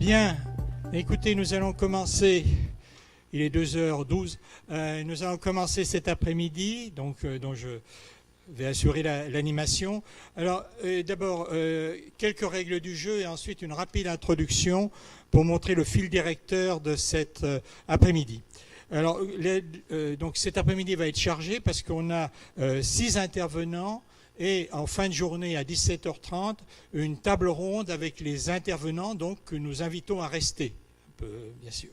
Bien, écoutez, nous allons commencer, il est 2h12, nous allons commencer cet après-midi, dont je vais assurer l'animation. Alors, d'abord, quelques règles du jeu et ensuite une rapide introduction pour montrer le fil directeur de cet après-midi. Alors, donc cet après-midi va être chargé parce qu'on a 6 intervenants et en fin de journée à 17h30, une table ronde avec les intervenants donc, que nous invitons à rester, bien sûr.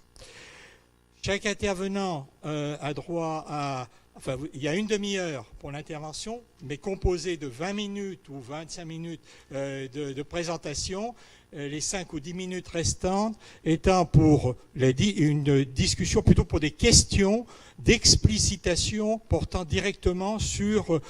Chaque intervenant a droit à... Enfin, il y a une demi-heure pour l'intervention, mais composée de 20 minutes ou 25 minutes de présentation, les 5 ou 10 minutes restantes étant pour une discussion, plutôt pour des questions d'explicitation portant directement sur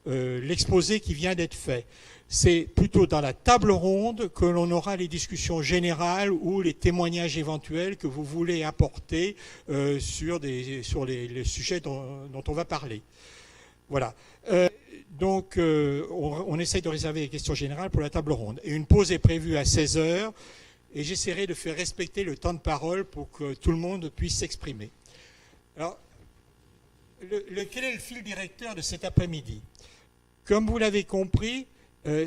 l'exposé qui vient d'être fait. C'est plutôt dans la table ronde que l'on aura les discussions générales ou les témoignages éventuels que vous voulez apporter sur les sujets dont on va parler. Voilà. Donc, on essaye de réserver les questions générales pour la table ronde. Et une pause est prévue à 16h et j'essaierai de faire respecter le temps de parole pour que tout le monde puisse s'exprimer. Alors, quel est le fil directeur de cet après-midi? Comme vous l'avez compris,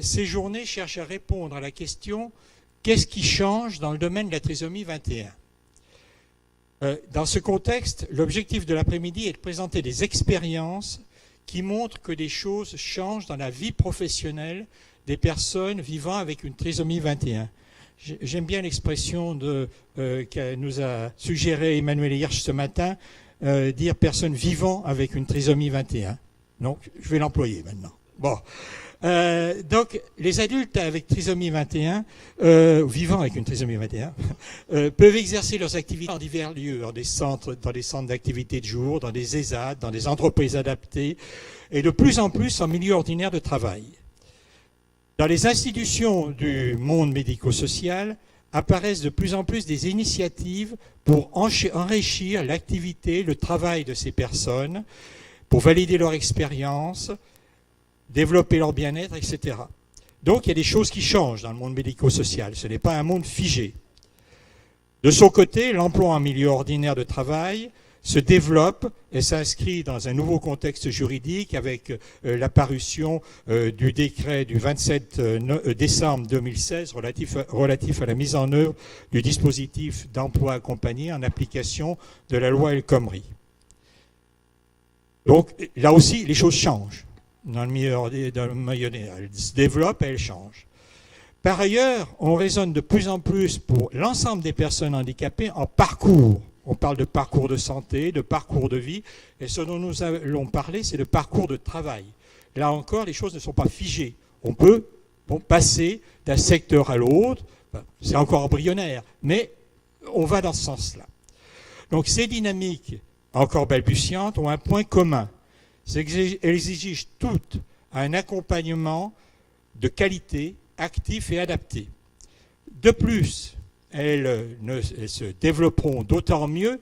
ces journées cherchent à répondre à la question « Qu'est-ce qui change dans le domaine de la trisomie 21 ?» Dans ce contexte, l'objectif de l'après-midi est de présenter des expériences qui montrent que des choses changent dans la vie professionnelle des personnes vivant avec une trisomie 21. J'aime bien l'expression que nous a suggéré Emmanuel Hirsch ce matin, dire personnes vivant avec une trisomie 21. Donc, je vais l'employer maintenant. Bon. Donc, les adultes avec trisomie 21, vivant avec une trisomie 21, peuvent exercer leurs activités en divers lieux, dans des centres d'activité de jour, dans des ESAT, dans des entreprises adaptées, et de plus en plus en milieu ordinaire de travail. Dans les institutions du monde médico-social, apparaissent de plus en plus des initiatives pour enrichir l'activité, le travail de ces personnes, pour valider leur expérience, développer leur bien-être, etc. Donc, il y a des choses qui changent dans le monde médico-social. Ce n'est pas un monde figé. De son côté, l'emploi en milieu ordinaire de travail se développe et s'inscrit dans un nouveau contexte juridique avec l'apparition du décret du 27 décembre 2016 relatif à la mise en œuvre du dispositif d'emploi accompagné en application de la loi El Khomri. Donc, là aussi, les choses changent. Dans le milieu ordinaire, elle se développe et elle change. Par ailleurs, on raisonne de plus en plus pour l'ensemble des personnes handicapées en parcours. On parle de parcours de santé, de parcours de vie, et ce dont nous allons parler, c'est de parcours de travail. Là encore, les choses ne sont pas figées. On peut passer d'un secteur à l'autre, c'est encore embryonnaire, mais on va dans ce sens-là. Donc ces dynamiques, encore balbutiantes, ont un point commun. Elles exigent toutes un accompagnement de qualité, actif et adapté. De plus, elles se développeront d'autant mieux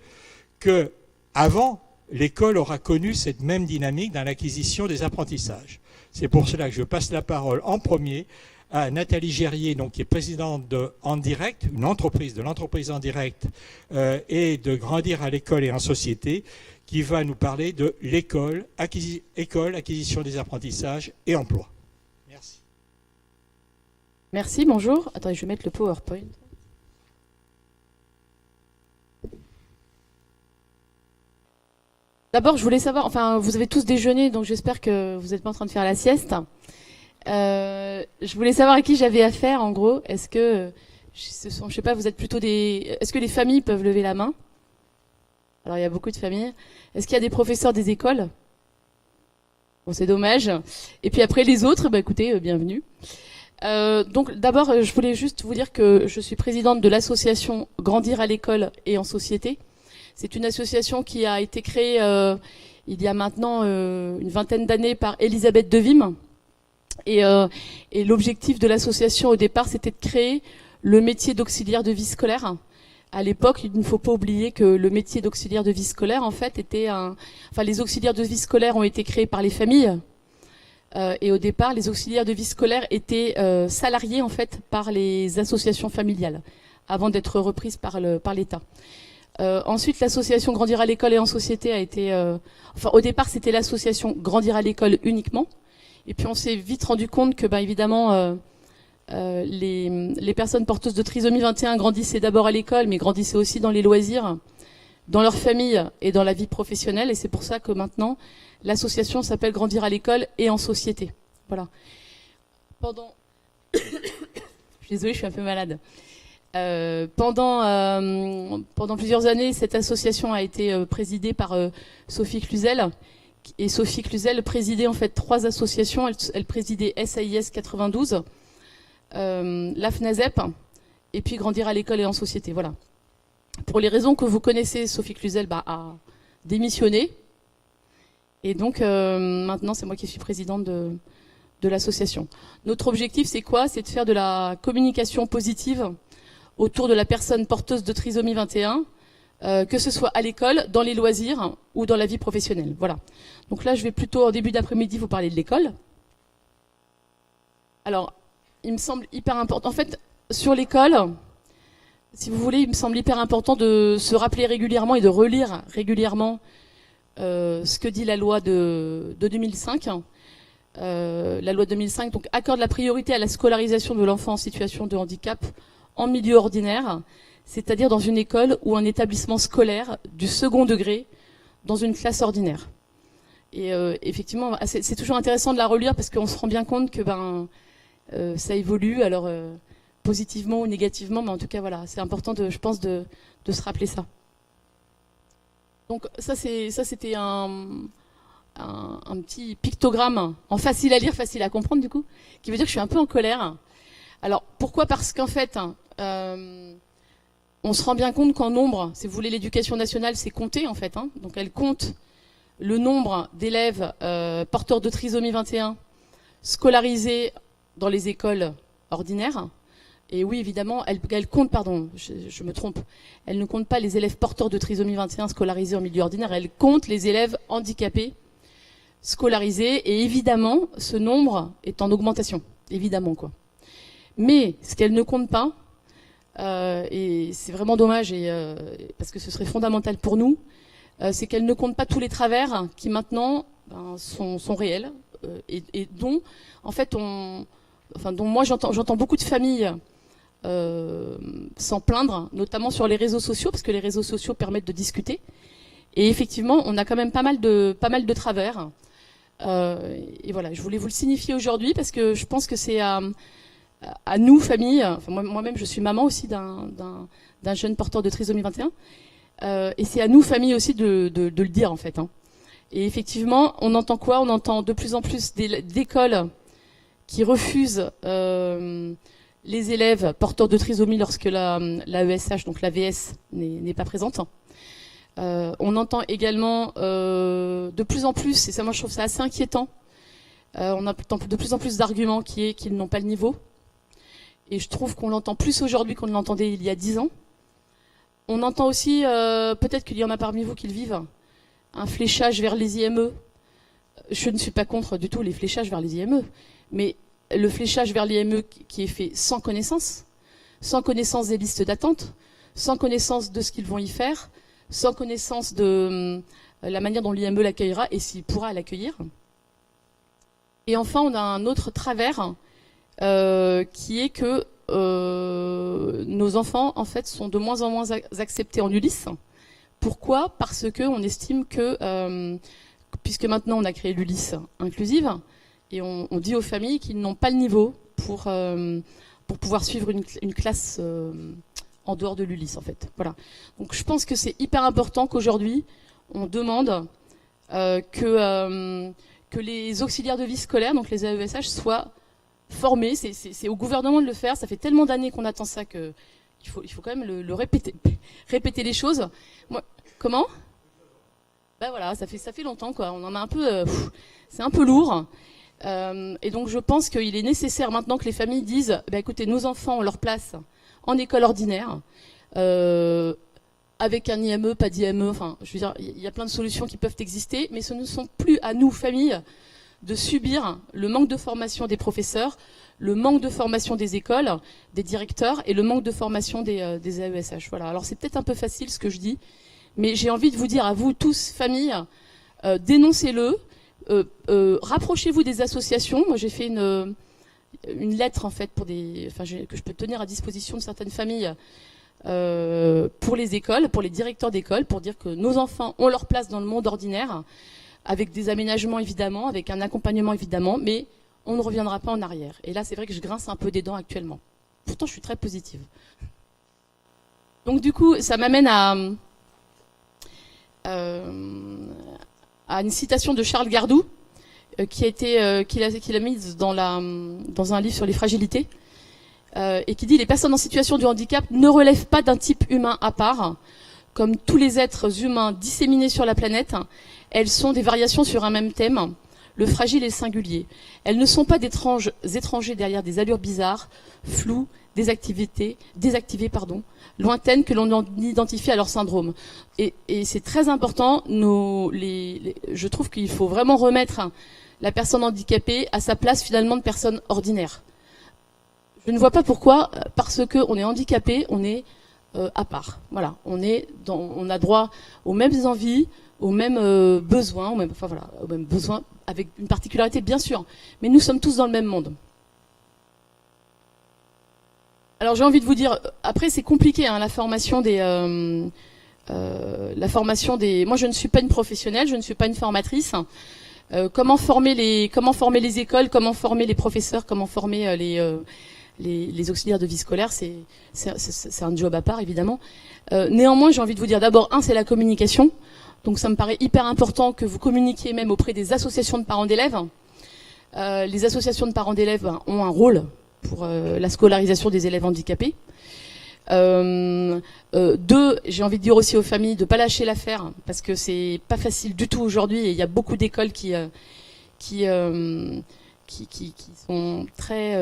qu'avant, l'école aura connu cette même dynamique dans l'acquisition des apprentissages. C'est pour cela que je passe la parole en premier à Nathalie Gerrier, donc, qui est présidente de Endirect, une entreprise de l'entreprise Endirect et de Grandir à l'école et en société, qui va nous parler de l'école, acquisition des apprentissages et emploi. Merci. Merci, bonjour. Attendez, je vais mettre le PowerPoint. D'abord, je voulais savoir, enfin, vous avez tous déjeuné, donc j'espère que vous n'êtes pas en train de faire la sieste. Je voulais savoir à qui j'avais affaire, en gros. Est-ce que, je sais pas, vous êtes plutôt des... Est-ce que les familles peuvent lever la main? Alors, il y a beaucoup de familles. Est-ce qu'il y a des professeurs des écoles? Bon, c'est dommage. Et puis après, les autres, bah, écoutez, bienvenue. Donc, d'abord, je voulais juste vous dire que je suis présidente de l'association Grandir à l'école et en société. C'est une association qui a été créée il y a maintenant une vingtaine d'années par Elisabeth Devim. Et l'objectif de l'association au départ, c'était de créer le métier d'auxiliaire de vie scolaire. À l'époque, il ne faut pas oublier que le métier d'auxiliaire de vie scolaire, en fait, les auxiliaires de vie scolaire ont été créés par les familles. Et au départ, les auxiliaires de vie scolaire étaient salariés, en fait, par les associations familiales. avant d'être reprise par l'État. Ensuite, l'association Grandir à l'école et en société a été... au départ, c'était l'association Grandir à l'école uniquement. Et puis, on s'est vite rendu compte que, évidemment, les personnes porteuses de trisomie 21 grandissaient d'abord à l'école, mais grandissaient aussi dans les loisirs, dans leur famille et dans la vie professionnelle. Et c'est pour ça que maintenant, l'association s'appelle Grandir à l'école et en société. Voilà. Je suis désolée, je suis un peu malade. Pendant plusieurs années, cette association a été présidée par Sophie Cluzel. Et Sophie Cluzel présidait en fait 3 associations. Elle présidait SAIS 92, la FNASEP, et puis Grandir à l'école et en société. Voilà. Pour les raisons que vous connaissez, Sophie Cluzel a démissionné. Et donc maintenant, c'est moi qui suis présidente de l'association. Notre objectif, c'est quoi? C'est de faire de la communication positive autour de la personne porteuse de trisomie 21, que ce soit à l'école, dans les loisirs ou dans la vie professionnelle. Voilà. Donc là, je vais plutôt, en début d'après-midi, vous parler de l'école. Alors, il me semble hyper important. En fait, sur l'école, si vous voulez, il me semble hyper important de se rappeler régulièrement et de relire régulièrement ce que dit la loi de 2005. La loi 2005 donc, accorde la priorité à la scolarisation de l'enfant en situation de handicap en milieu ordinaire, c'est-à-dire dans une école ou un établissement scolaire du second degré, dans une classe ordinaire. Et effectivement, c'est toujours intéressant de la relire parce qu'on se rend bien compte que ça évolue, alors positivement ou négativement, mais en tout cas, voilà, c'est important, je pense, de se rappeler ça. Donc ça, c'était un petit pictogramme en facile à lire, facile à comprendre, du coup, qui veut dire que je suis un peu en colère. Alors, pourquoi? Parce qu'en fait, on se rend bien compte qu'en nombre, si vous voulez, l'éducation nationale, c'est compter, en fait. Donc, elle compte le nombre d'élèves porteurs de trisomie 21 scolarisés dans les écoles ordinaires. Et oui, évidemment, elle compte, pardon, je me trompe, elle ne compte pas les élèves porteurs de trisomie 21 scolarisés en milieu ordinaire, elle compte les élèves handicapés scolarisés. Et évidemment, ce nombre est en augmentation, évidemment, quoi. Mais ce qu'elle ne compte pas, et c'est vraiment dommage, parce que ce serait fondamental pour nous, c'est qu'elle ne compte pas tous les travers qui maintenant sont réels et dont, en fait, dont moi j'entends beaucoup de familles s'en plaindre, notamment sur les réseaux sociaux, parce que les réseaux sociaux permettent de discuter. Et effectivement, on a quand même pas mal de travers. Et voilà, je voulais vous le signifier aujourd'hui parce que je pense que c'est à nous, famille, enfin moi-même je suis maman aussi d'un jeune porteur de trisomie 21, et c'est à nous, famille aussi, de le dire en fait. Et effectivement, on entend quoi? On entend de plus en plus d'écoles qui refusent les élèves porteurs de trisomie lorsque la ESH, donc la VS, n'est pas présente. On entend également de plus en plus, et ça moi je trouve ça assez inquiétant, on a de plus en plus d'arguments qu'ils n'ont pas le niveau. Et je trouve qu'on l'entend plus aujourd'hui qu'on ne l'entendait il y a 10 ans. On entend aussi, peut-être qu'il y en a parmi vous qui le vivent, un fléchage vers les IME. Je ne suis pas contre du tout les fléchages vers les IME, mais le fléchage vers les IME qui est fait sans connaissance des listes d'attente, sans connaissance de ce qu'ils vont y faire, sans connaissance de la manière dont l'IME l'accueillera et s'il pourra l'accueillir. Et enfin, on a un autre travers qui est que nos enfants, en fait, sont de moins en moins acceptés en Ulysse. Pourquoi? Parce qu'on estime que, puisque maintenant on a créé l'Ulysse inclusive, et on dit aux familles qu'ils n'ont pas le niveau pour pouvoir suivre une classe en dehors de l'Ulysse, en fait. Voilà. Donc je pense que c'est hyper important qu'aujourd'hui, on demande que les auxiliaires de vie scolaire, donc les AESH, soient formés. C'est au gouvernement de le faire. Ça fait tellement d'années qu'on attend ça que il faut quand même le répéter les choses. Moi, comment? Ben voilà, ça fait longtemps, quoi. On en a un peu, c'est un peu lourd. Et donc je pense qu'il est nécessaire maintenant que les familles disent, bah, écoutez, nos enfants ont leur place en école ordinaire, avec un IME, pas d'IME, enfin, je veux dire, il y a plein de solutions qui peuvent exister, mais ce ne sont plus à nous, familles, de subir le manque de formation des professeurs, le manque de formation des écoles, des directeurs et le manque de formation des AESH. Voilà. Alors c'est peut-être un peu facile ce que je dis, mais j'ai envie de vous dire à vous tous, familles, dénoncez-le, rapprochez-vous des associations. Moi j'ai fait une lettre en fait pour que je peux tenir à disposition de certaines familles pour les écoles, pour les directeurs d'école, pour dire que nos enfants ont leur place dans le monde ordinaire, avec des aménagements évidemment, avec un accompagnement évidemment, mais on ne reviendra pas en arrière. Et là, c'est vrai que je grince un peu des dents actuellement. Pourtant, je suis très positive. Donc du coup, ça m'amène à une citation de Charles Gardou, qu'il a mise dans un livre sur les fragilités, et qui dit « Les personnes en situation de handicap ne relèvent pas d'un type humain à part. Comme tous les êtres humains disséminés sur la planète, elles sont des variations sur un même thème, le fragile et le singulier. Elles ne sont pas étrangers derrière des allures bizarres, floues, désactivées, lointaines que l'on identifie à leur syndrome. » Et c'est très important, je trouve qu'il faut vraiment remettre la personne handicapée à sa place finalement de personne ordinaire. Je ne vois pas pourquoi, parce qu'on est handicapé, on est à part. Voilà, on a droit aux mêmes envies, aux mêmes besoins, aux mêmes besoins, avec une particularité bien sûr, mais nous sommes tous dans le même monde. Alors j'ai envie de vous dire, après c'est compliqué, hein, la formation des... Moi je ne suis pas une professionnelle, je ne suis pas une formatrice. Comment former les écoles, comment former les professeurs, comment former les auxiliaires de vie scolaire, c'est un job à part évidemment. Néanmoins j'ai envie de vous dire, d'abord c'est la communication. Donc ça me paraît hyper important que vous communiquiez même auprès des associations de parents d'élèves. Les associations de parents d'élèves ont un rôle pour la scolarisation des élèves handicapés. J'ai envie de dire aussi aux familles de ne pas lâcher l'affaire, parce que c'est pas facile du tout aujourd'hui, et il y a beaucoup d'écoles qui sont très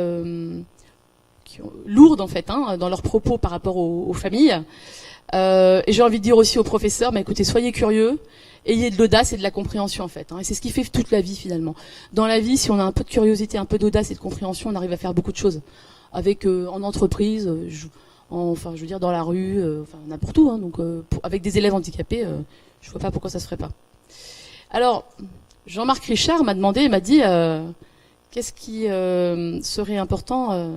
lourdes en fait, hein, dans leurs propos par rapport aux familles. Et j'ai envie de dire aussi aux professeurs, écoutez, soyez curieux, ayez de l'audace et de la compréhension en fait, hein, et c'est ce qui fait toute la vie finalement. Dans la vie, si on a un peu de curiosité, un peu d'audace et de compréhension, on arrive à faire beaucoup de choses. Avec en entreprise, je veux dire dans la rue, n'importe où, hein, donc avec des élèves handicapés, je vois pas pourquoi ça se ferait pas. Alors, Jean-Marc Richard m'a dit qu'est-ce qui serait important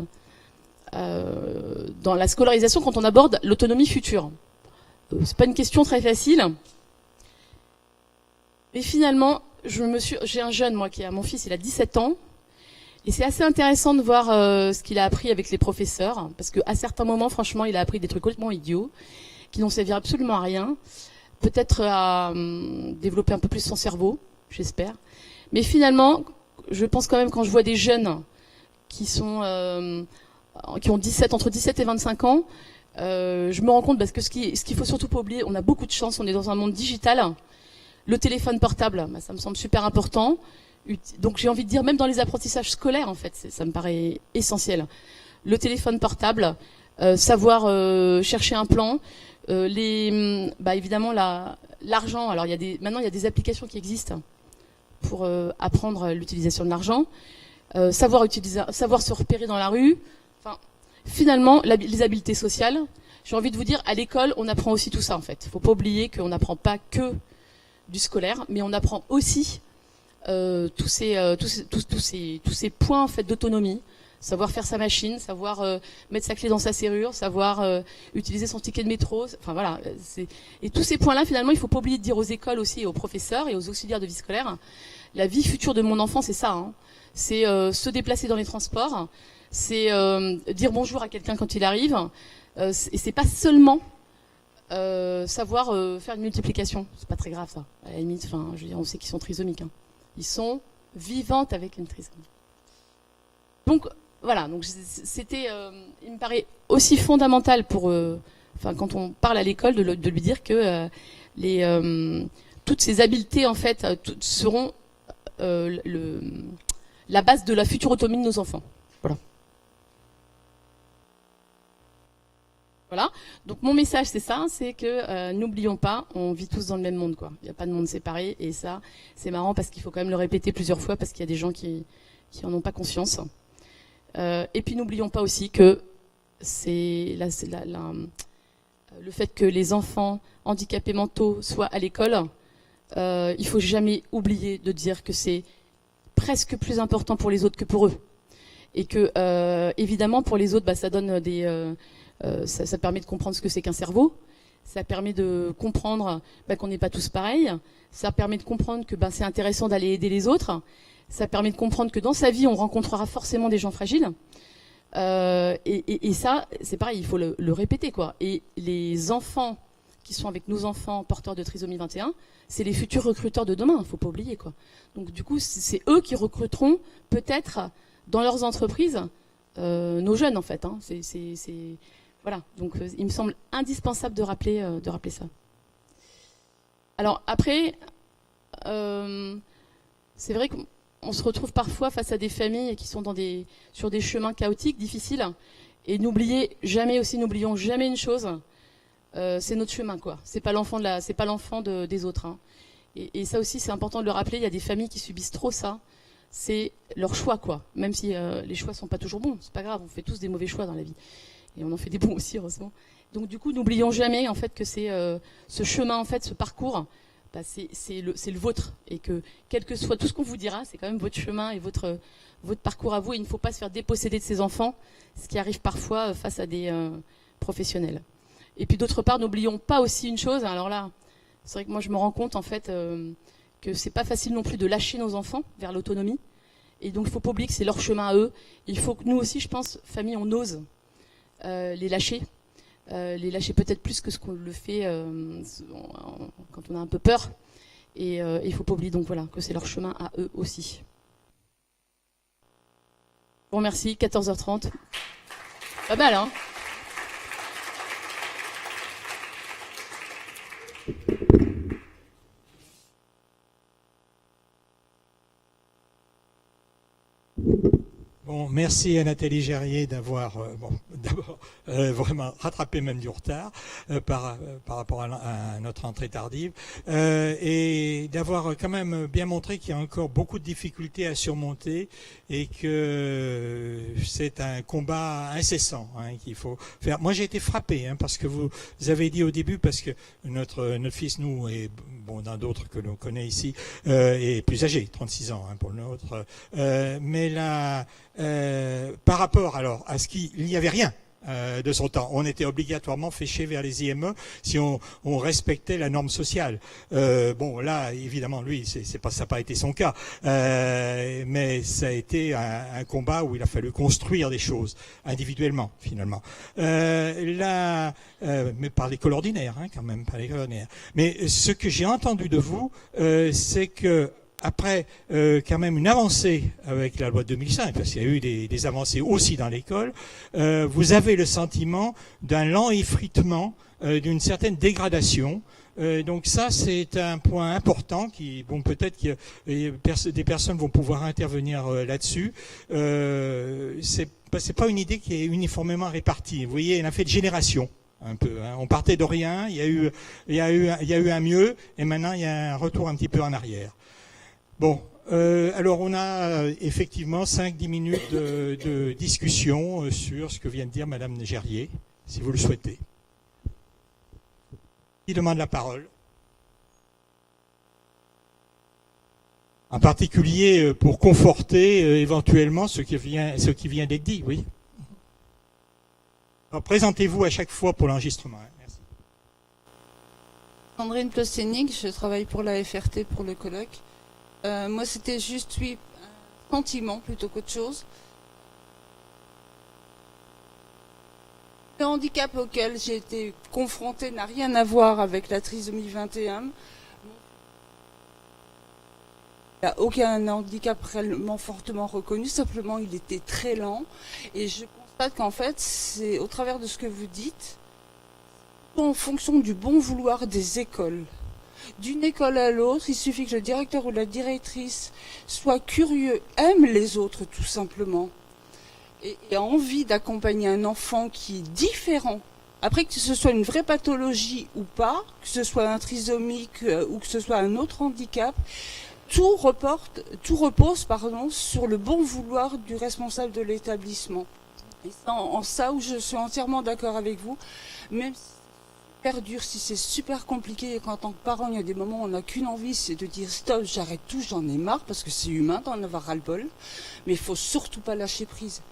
dans la scolarisation quand on aborde l'autonomie future. C'est pas une question très facile. Mais finalement, j'ai un jeune, moi, mon fils, il a 17 ans. Et c'est assez intéressant de voir ce qu'il a appris avec les professeurs. Parce qu'à certains moments, franchement, il a appris des trucs complètement idiots, qui n'ont servi absolument à rien. Peut-être à développer un peu plus son cerveau, j'espère. Mais finalement, je pense quand même, quand je vois des jeunes qui ont entre 17 et 25 ans, je me rends compte, parce que ce qu'il faut surtout pas oublier, on a beaucoup de chance, on est dans un monde digital. Le téléphone portable, ça me semble super important. Donc j'ai envie de dire, même dans les apprentissages scolaires, en fait, ça me paraît essentiel. Le téléphone portable, savoir chercher un plan, évidemment l'argent. Alors maintenant il y a des applications qui existent pour apprendre l'utilisation de l'argent, savoir se repérer dans la rue. Enfin, finalement, les habiletés sociales. J'ai envie de vous dire, à l'école, on apprend aussi tout ça en fait. Faut pas oublier qu'on n'apprend pas que du scolaire, mais on apprend aussi tous ces points en fait d'autonomie, savoir faire sa machine, savoir mettre sa clé dans sa serrure, savoir utiliser son ticket de métro, enfin voilà. Et tous ces points-là, finalement, il faut pas oublier de dire aux écoles aussi, et aux professeurs et aux auxiliaires de vie scolaire, la vie future de mon enfant, c'est ça. Hein. C'est se déplacer dans les transports, c'est dire bonjour à quelqu'un quand il arrive, et c'est pas seulement savoir faire une multiplication. C'est pas très grave ça. À la limite, je veux dire, on sait qu'ils sont trisomiques. Hein. Ils sont vivantes avec une trisomie. Donc voilà. Donc il me paraît aussi fondamental quand on parle à l'école de lui dire que toutes ces habiletés en fait seront la base de la future autonomie de nos enfants. Voilà. Voilà. Donc mon message c'est ça, c'est que n'oublions pas, on vit tous dans le même monde quoi. Il n'y a pas de monde séparé, et ça c'est marrant parce qu'il faut quand même le répéter plusieurs fois parce qu'il y a des gens qui en ont pas conscience. Et puis n'oublions pas aussi que c'est le fait que les enfants handicapés mentaux soient à l'école, il faut jamais oublier de dire que c'est presque plus important pour les autres que pour eux. Et que, évidemment, pour les autres, ça donne ça permet de comprendre ce que c'est qu'un cerveau. Ça permet de comprendre qu'on n'est pas tous pareils. Ça permet de comprendre que c'est intéressant d'aller aider les autres. Ça permet de comprendre que dans sa vie, on rencontrera forcément des gens fragiles. Et ça, c'est pareil, il faut le répéter, quoi. Et les enfants qui sont avec nos enfants porteurs de trisomie 21, c'est les futurs recruteurs de demain, il ne faut pas oublier, quoi. Donc du coup, c'est eux qui recruteront peut-être dans leurs entreprises nos jeunes, en fait. Hein. Voilà. Donc il me semble indispensable de rappeler ça. Alors après, c'est vrai qu'on se retrouve parfois face à des familles qui sont sur des chemins chaotiques, difficiles. Et n'oublions jamais une chose. C'est notre chemin, quoi. C'est pas l'enfant des autres. Hein. Et ça aussi, c'est important de le rappeler. Il y a des familles qui subissent trop ça. C'est leur choix, quoi. Même si les choix sont pas toujours bons, c'est pas grave. On fait tous des mauvais choix dans la vie, et on en fait des bons aussi, heureusement. Donc du coup, n'oublions jamais en fait que c'est ce chemin, en fait, ce parcours, c'est le vôtre, et que quel que soit tout ce qu'on vous dira, c'est quand même votre chemin et votre parcours à vous. Et il ne faut pas se faire déposséder de ses enfants, ce qui arrive parfois face à des professionnels. Et puis d'autre part, n'oublions pas aussi une chose. Alors là, c'est vrai que moi je me rends compte en fait que c'est pas facile non plus de lâcher nos enfants vers l'autonomie. Et donc il faut pas oublier que c'est leur chemin à eux. Il faut que nous aussi, je pense, famille, on ose les lâcher peut-être plus que ce qu'on le fait quand on a un peu peur. Et il faut pas oublier donc voilà que c'est leur chemin à eux aussi. Je vous remercie. 14h30. Pas mal, hein? Bon, merci à Nathalie Gerrier d'avoir d'abord vraiment rattrapé même du retard par rapport à notre entrée tardive et d'avoir quand même bien montré qu'il y a encore beaucoup de difficultés à surmonter et que c'est un combat incessant qu'il faut faire. Moi, j'ai été frappé parce que vous avez dit au début, parce que notre fils, nous, et bon, dans d'autres que l'on connaît ici, est plus âgé, 36 ans pour le nôtre, mais là, par rapport alors à ce qu'il n'y avait rien de son temps, on était obligatoirement fléché vers les IME si on respectait la norme sociale. Bon, là, évidemment, lui, ça n'a pas été son cas, mais ça a été un combat où il a fallu construire des choses individuellement, finalement. Là, mais par l'école ordinaire, quand même, par l'école ordinaire. Mais ce que j'ai entendu de vous, c'est que après quand même une avancée avec la loi de 2005, parce qu'il y a eu des avancées aussi dans l'école, vous avez le sentiment d'un lent effritement, d'une certaine dégradation. Donc ça, c'est un point important qui, bon, peut-être que des personnes vont pouvoir intervenir là-dessus. C'est pas une idée qui est uniformément répartie. Vous voyez, un effet de génération. Un peu. On partait de rien, il y a eu un mieux, et maintenant il y a un retour un petit peu en arrière. Bon, alors on a effectivement 5-10 minutes de discussion sur ce que vient de dire Madame Gerrier, si vous le souhaitez. Qui demande la parole? En particulier pour conforter éventuellement ce qui vient d'être dit, oui. Alors, présentez-vous à chaque fois pour l'enregistrement. Merci. Sandrine Plossénic, je travaille pour la FRT pour le colloque. Moi, c'était juste, un sentiment plutôt qu'autre chose. Le handicap auquel j'ai été confrontée n'a rien à voir avec la trisomie 21. Il n'y a aucun handicap réellement fortement reconnu, simplement il était très lent. Et je constate qu'en fait, c'est au travers de ce que vous dites, en fonction du bon vouloir des écoles. D'une école à l'autre, il suffit que le directeur ou la directrice soit curieux, aime les autres tout simplement, et a envie d'accompagner un enfant qui est différent. Après, que ce soit une vraie pathologie ou pas, que ce soit un trisomique ou que ce soit un autre handicap, tout repose sur le bon vouloir du responsable de l'établissement. Et c'est en ça où je suis entièrement d'accord avec vous, même si c'est super dur, si c'est super compliqué, et qu'en tant que parent, il y a des moments où on n'a qu'une envie, c'est de dire stop, j'arrête tout, j'en ai marre, parce que c'est humain d'en avoir ras-le-bol, mais il faut surtout pas lâcher prise.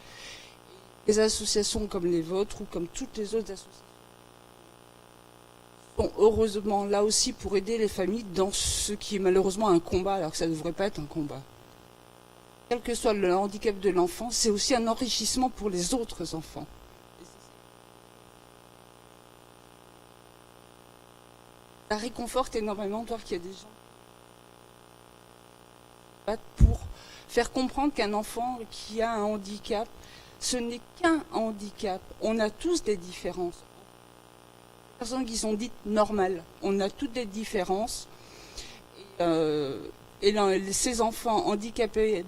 Les associations comme les vôtres ou comme toutes les autres associations sont heureusement là aussi pour aider les familles dans ce qui est malheureusement un combat, alors que ça ne devrait pas être un combat. Quel que soit le handicap de l'enfant, c'est aussi un enrichissement pour les autres enfants. Ça réconforte énormément de voir qu'il y a des gens qui battent pour faire comprendre qu'un enfant qui a un handicap, ce n'est qu'un handicap. On a tous des différences. Les personnes qui sont dites normales, on a toutes des différences. Et ces enfants handicapés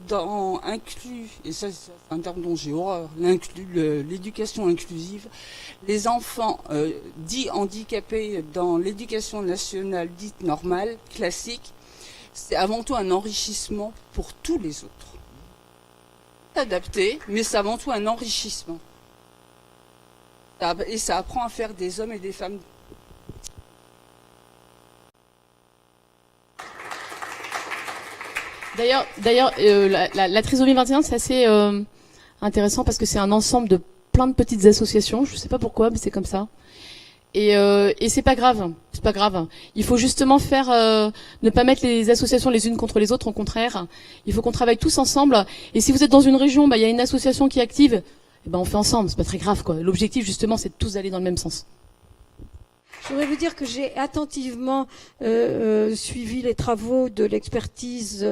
inclus, et ça c'est un terme dont j'ai horreur, l'éducation inclusive, les enfants dits handicapés dans l'éducation nationale dite normale, classique, c'est avant tout un enrichissement pour tous les autres. Adapté, mais c'est avant tout un enrichissement. Et ça apprend à faire des hommes et des femmes. D'ailleurs, la trisomie 21, c'est assez intéressant parce que c'est un ensemble de plein de petites associations. Je sais pas pourquoi, mais c'est comme ça. Et c'est pas grave. C'est pas grave. Il faut justement ne pas mettre les associations les unes contre les autres. Au contraire, il faut qu'on travaille tous ensemble. Et si vous êtes dans une région, il y a une association qui est active, on fait ensemble. C'est pas très grave, quoi. L'objectif, justement, c'est de tous aller dans le même sens. Je voudrais vous dire que j'ai attentivement suivi les travaux de l'expertise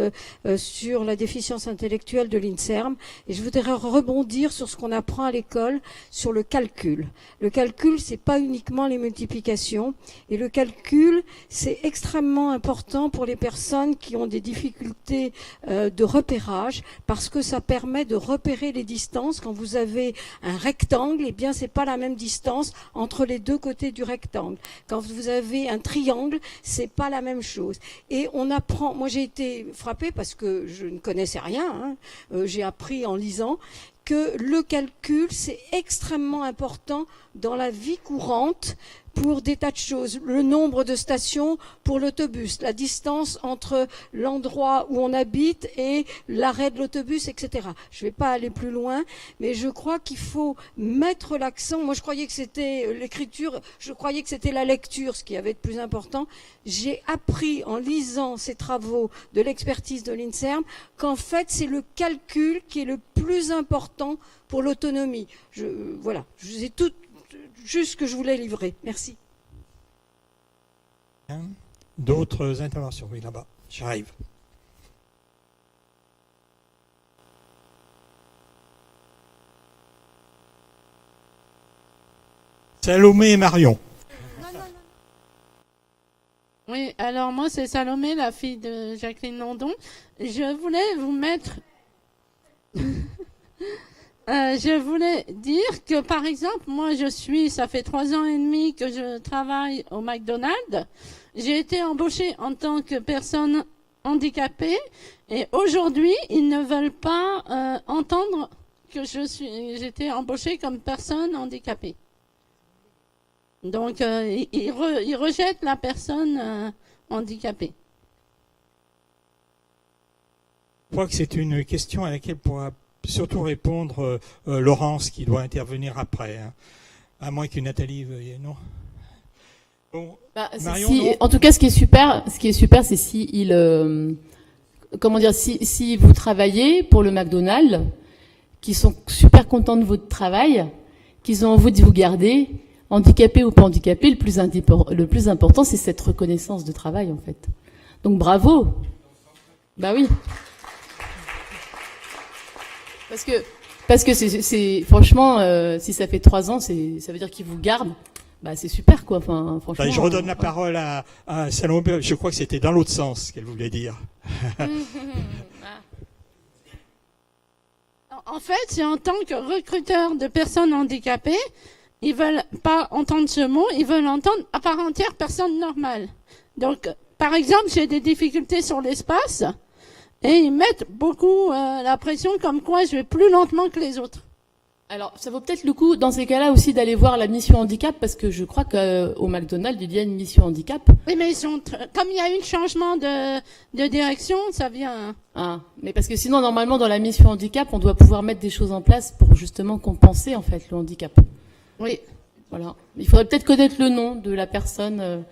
sur la déficience intellectuelle de l'INSERM et je voudrais rebondir sur ce qu'on apprend à l'école sur le calcul. Le calcul, c'est pas uniquement les multiplications et le calcul, c'est extrêmement important pour les personnes qui ont des difficultés de repérage parce que ça permet de repérer les distances. Quand vous avez un rectangle, eh bien c'est pas la même distance entre les deux côtés du rectangle. Quand vous avez un triangle, c'est pas la même chose. Et on apprend, moi j'ai été frappée parce que je ne connaissais rien, j'ai appris en lisant que le calcul, c'est extrêmement important dans la vie courante pour des tas de choses. Le nombre de stations pour l'autobus, la distance entre l'endroit où on habite et l'arrêt de l'autobus, etc. Je ne vais pas aller plus loin, mais je crois qu'il faut mettre l'accent. Moi, je croyais que c'était l'écriture, je croyais que c'était la lecture, ce qui avait de plus important. J'ai appris en lisant ces travaux de l'expertise de l'INSERM qu'en fait, c'est le calcul qui est le plus important pour l'autonomie. Voilà, c'est tout juste ce que je voulais livrer. Merci. D'autres interventions? Oui, là-bas. J'arrive. Salomé et Marion. Oui, alors moi c'est Salomé, la fille de Jacqueline Landon. Je voulais vous mettre... je voulais dire que, par exemple, moi, ça fait 3 ans et demi que je travaille au McDonald's. J'ai été embauchée en tant que personne handicapée et aujourd'hui, ils ne veulent pas entendre que j'étais embauchée comme personne handicapée. Donc, ils rejettent la personne handicapée. Je crois que c'est une question à laquelle pourra surtout répondre Laurence qui doit intervenir après, hein. À moins que Nathalie veuille, non? Bon, Marion, non. En tout cas, ce qui est super, c'est si vous travaillez pour le McDonald's, qui sont super contents de votre travail, qu'ils ont envie de vous garder, handicapé ou pas handicapé, le plus important, c'est cette reconnaissance de travail, en fait. Donc, bravo. Bah oui. Parce que c'est franchement, si ça fait 3 ans, ça veut dire qu'ils vous gardent. Bah c'est super quoi. Enfin franchement. Je redonne la parole à Salomé. Je crois que c'était dans l'autre sens qu'elle voulait dire. En fait, c'est en tant que recruteur de personnes handicapées, ils veulent pas entendre ce mot, ils veulent entendre à part entière personne normale. Donc, par exemple, j'ai des difficultés sur l'espace. Et ils mettent beaucoup la pression comme quoi je vais plus lentement que les autres. Alors, ça vaut peut-être le coup, dans ces cas-là aussi, d'aller voir la mission handicap, parce que je crois qu'au McDonald's, il y a une mission handicap. Oui, mais comme il y a eu le changement de direction, ça vient... Ah, mais parce que sinon, normalement, dans la mission handicap, on doit pouvoir mettre des choses en place pour justement compenser, en fait, le handicap. Oui. Voilà. Il faudrait peut-être connaître le nom de la personne.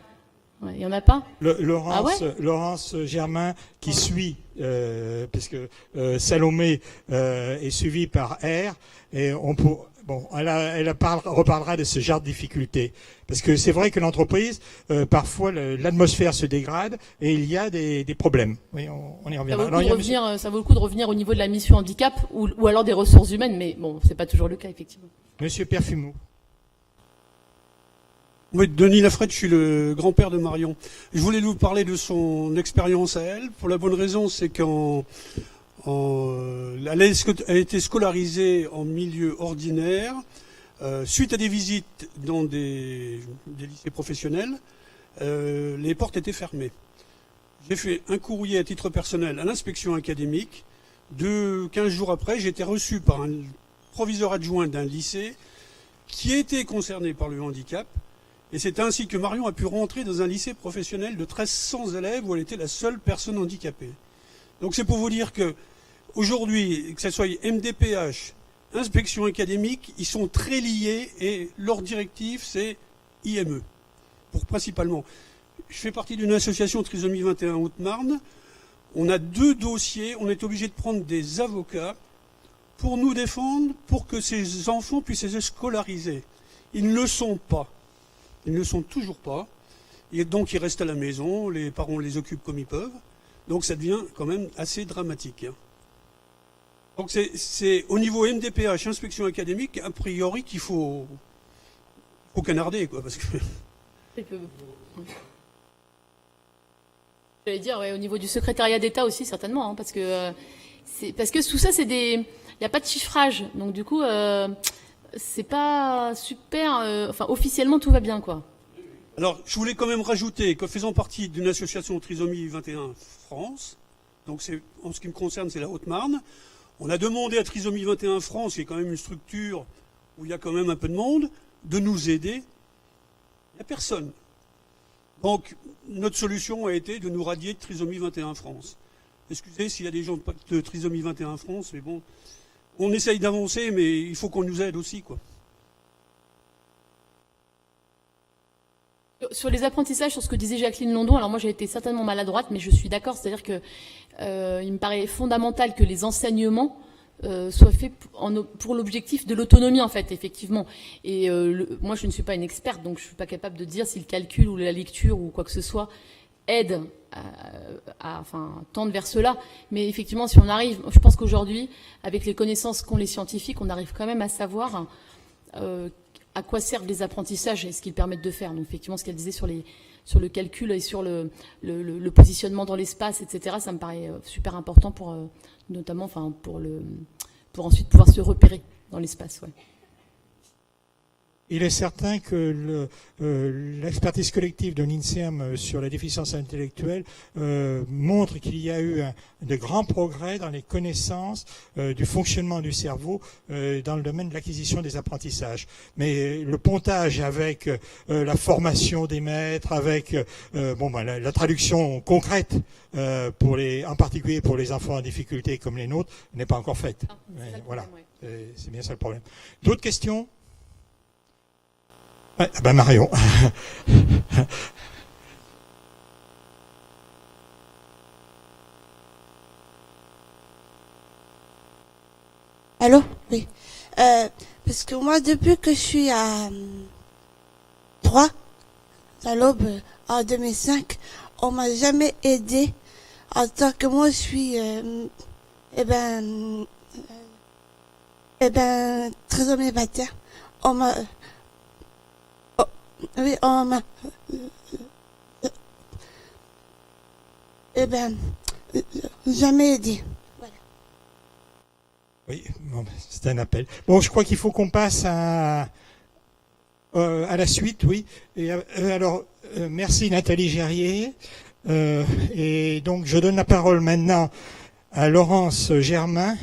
Ouais, il y en a pas? Laurence Germain qui suit, puisque Salomé est suivie par R, et elle reparlera de ce genre de difficultés. Parce que c'est vrai que l'entreprise, parfois, l'atmosphère se dégrade et il y a des problèmes. Oui, on y reviendra. Ça vaut le coup de revenir au niveau de la mission handicap ou alors des ressources humaines, mais bon, c'est pas toujours le cas, effectivement. Monsieur Perfumou. Oui, Denis Lafrette, je suis le grand-père de Marion. Je voulais vous parler de son expérience à elle, pour la bonne raison, c'est elle a été scolarisée en milieu ordinaire, suite à des visites dans des lycées professionnels, les portes étaient fermées. J'ai fait un courrier à titre personnel à l'inspection académique. 15 jours après, j'ai été reçu par un proviseur adjoint d'un lycée qui était concerné par le handicap. Et c'est ainsi que Marion a pu rentrer dans un lycée professionnel de 1300 élèves où elle était la seule personne handicapée. Donc c'est pour vous dire que aujourd'hui, que ce soit MDPH, inspection académique, ils sont très liés et leur directive c'est IME, principalement. Je fais partie d'une association Trisomie 21 Haute-Marne. On a 2 dossiers, on est obligé de prendre des avocats pour nous défendre, pour que ces enfants puissent être scolarisés. Ils ne le sont pas. Ils ne le sont toujours pas. Et donc ils restent à la maison, les parents les occupent comme ils peuvent. Donc ça devient quand même assez dramatique. Donc c'est au niveau MDPH, inspection académique, a priori qu'il faut canarder, quoi. Parce que... J'allais dire, ouais, au niveau du secrétariat d'État aussi, certainement, hein, parce que tout ça, il n'y a pas de chiffrage. Donc du coup... c'est pas super... officiellement, tout va bien, quoi. Alors, je voulais quand même rajouter que faisant partie d'une association Trisomie 21 France, donc en ce qui me concerne, c'est la Haute-Marne, on a demandé à Trisomie 21 France, qui est quand même une structure où il y a quand même un peu de monde, de nous aider. Il n'y a personne. Donc, notre solution a été de nous radier de Trisomie 21 France. Excusez s'il y a des gens de Trisomie 21 France, mais bon... On essaye d'avancer, mais il faut qu'on nous aide aussi, quoi. Sur les apprentissages, sur ce que disait Jacqueline London, alors moi j'ai été certainement maladroite, mais je suis d'accord, c'est-à-dire que il me paraît fondamental que les enseignements soient faits pour l'objectif de l'autonomie, en fait, effectivement. Et moi je ne suis pas une experte, donc je ne suis pas capable de dire si le calcul ou la lecture ou quoi que ce soit aide à tendre vers cela. Mais effectivement, si on arrive, je pense qu'aujourd'hui, avec les connaissances qu'ont les scientifiques, on arrive quand même à savoir à quoi servent les apprentissages et ce qu'ils permettent de faire. Donc effectivement, ce qu'elle disait sur le calcul et sur le positionnement dans l'espace, etc., ça me paraît super important pour notamment, pour ensuite pouvoir se repérer dans l'espace. Ouais. Il est certain que l'expertise collective de l'INSERM sur la déficience intellectuelle montre qu'il y a eu de grands progrès dans les connaissances du fonctionnement du cerveau dans le domaine de l'acquisition des apprentissages. Mais le pontage avec la formation des maîtres, avec la traduction concrète en particulier pour les enfants en difficulté comme les nôtres, n'est pas encore faite. Voilà, c'est bien ça le problème. D'autres questions ? Ouais, Marion. Allô? Oui. Parce que moi, depuis que je suis à 3, à l'Aube, en 2005, on m'a jamais aidé en tant que moi, je suis, trisomie 21. On m'a... Oui, on m'a... jamais aidé. Voilà. Oui, c'est un appel. Bon, je crois qu'il faut qu'on passe à la suite, oui. Et, alors, merci Nathalie Gerrier. Et donc, je donne la parole maintenant à Laurence Germain,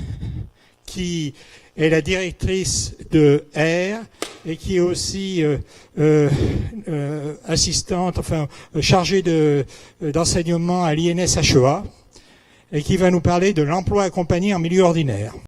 qui est la directrice de R et qui est aussi assistante, enfin chargée d'enseignement à l'INS HEA, et qui va nous parler de l'emploi accompagné en milieu ordinaire.